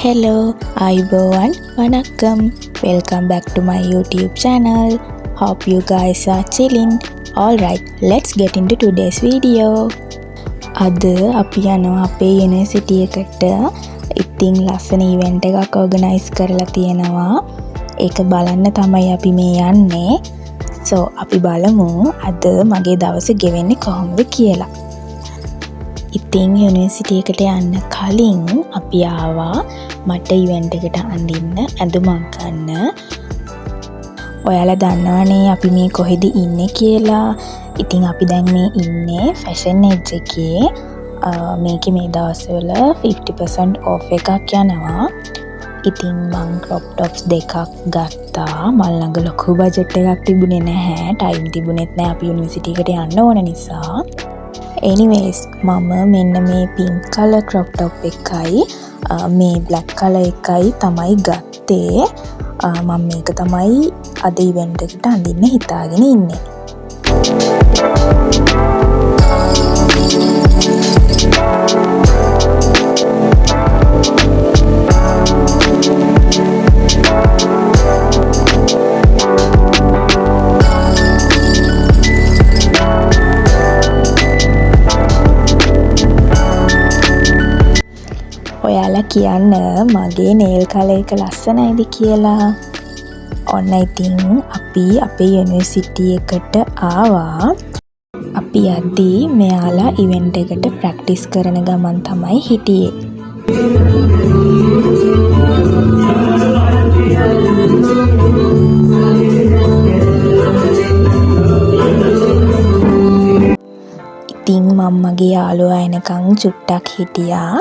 Hello, Aibowan, Vanakkam. Welcome back to my YouTube channel. Hope you guys are chilling. Alright, let's get into today's video. අද අපි යනවා අපේ university එකට. ඉතින් ලස්සන ඉවෙන්ට් එකක් ඕගනයිස් කරලා තියෙනවා. ඒක බලන්න තමයි අපි මේ යන්නේ. So අපි බලමු අද මගේ දවස ගෙවෙන්නේ කොහොමද කියලා. ඉතින් යුනිවර්සිටි එකට යන්න කලින් අපි ආවා මට ඉවෙන්ට් එකට අඳින්න ඇඳුමක් ගන්න. ඔයාලා දන්නවනේ අපි මේ කොහෙද ඉන්නේ කියලා. ඉතින් අපි දැන් මේ ඉන්නේ ෆැෂන් එජ් එකේ. මේකේ මේ දවස්වල 50% off එකක් යනවා. ඉතින් මං crop tops දෙකක් ගත්තා. මල් ළඟ ලොකු බජට් එකක් තිබුණේ නැහැ. ටයිම් තිබුණෙත් නැහැ අපි යුනිවර්සිටි එකට යන්න ඕන නිසා. Anyways, මම මෙන්න මේ pink color crop top එකයි මේ black color එකයි තමයි ගත්තේ. මම මේක තමයි අද event එකට අඳින්න හිතාගෙන ඉන්නේ. ඔයාලා කියන්න මගේ nail color එක ලස්සනයිද කියලා. ඔන්න ඉතින් අපි අපේ යුනිවර්සිටි එකට ආවා. අපි යද්දී මෙයාලා ඉවෙන්ට් එකට ප්‍රැක්ටිස් කරන ගමන් තමයි හිටියේ. ඉතින් මම්මගේ යාළුවා එනකන් චුට්ටක් හිටියා.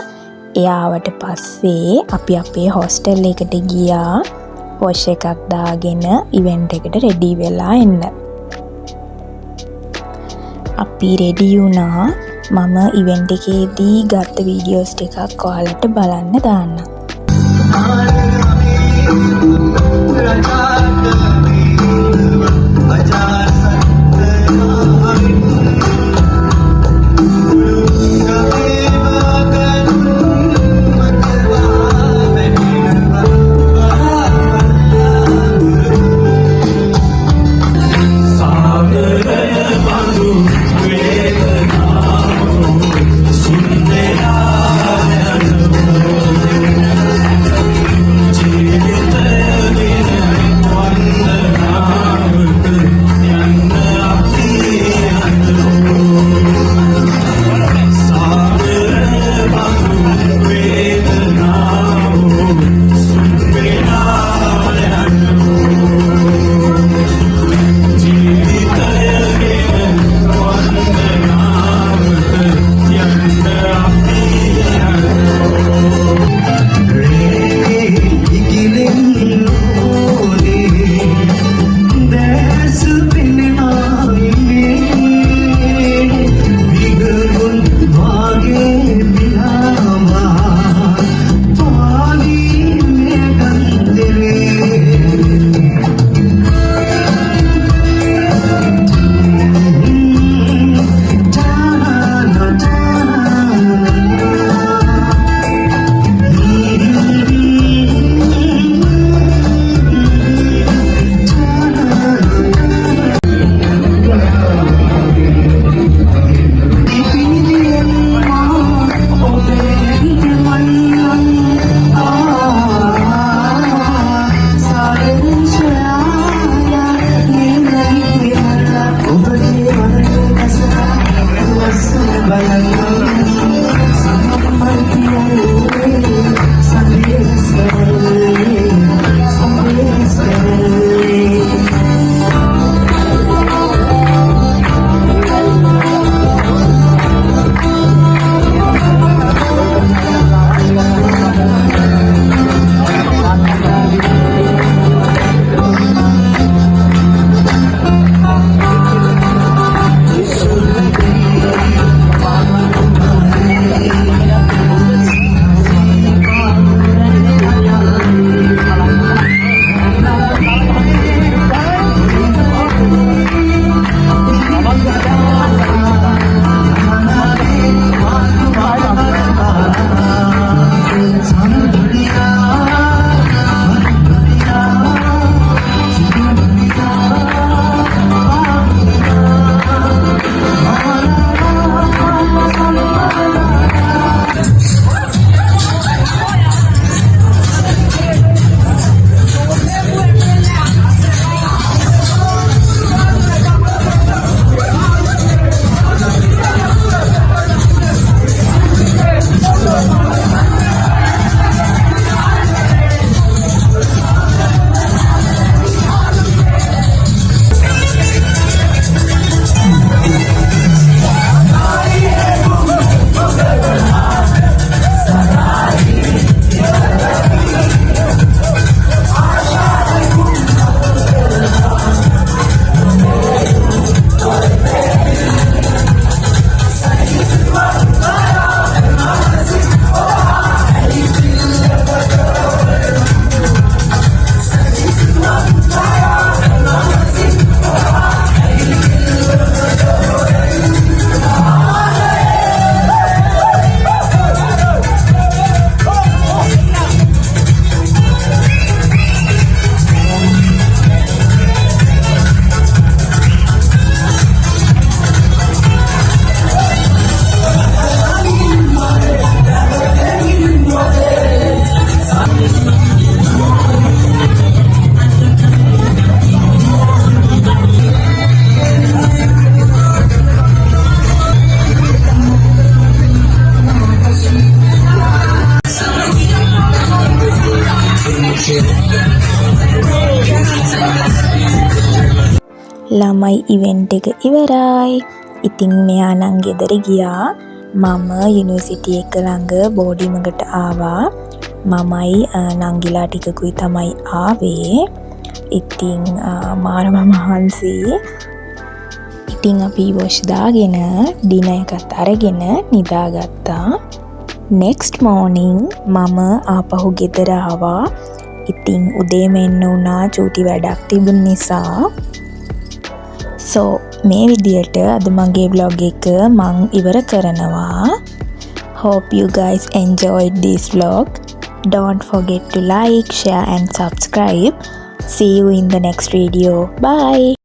එයාවට පස්සේ අපි අපේ හොස්ටල් එකට ගියා. වොෂ් එකක් දාගෙන ඉවෙන්ට් එකට රෙඩි වෙලා එන්න. අපි රෙඩි වුණා. මම ඉවෙන්ට් එකේදී ගත්ත වීඩියෝස් ටිකක් ඔයාලට බලන්න දාන්නම්. ළමයි ඉවෙන්ට් එක ඉවරයි. ඉතින් මෙයා නම් ගෙදර ගියා. මම යුනිවර්සිටි එක ළඟ බෝඩිමකට ආවා. මමයි නංගිලා ටිකකුයි තමයි ආවේ. ඉතින් මාරම මහන්සි. ඉතින් අපි වොෂ් දාගෙන ඩිනර් එකත් අරගෙන නිදාගත්තා. next morning මම ආපහු ගෙදර ආවා. ඉතින් උදේම එන්න වුණා චූටි වැඩක් තිබුණ නිසා. so මේ විදියට අද මගේ vlog එක මං ඉවර කරනවා. hope you guys enjoyed this vlog. Don't forget to like, share and subscribe. See you in the next video. Bye.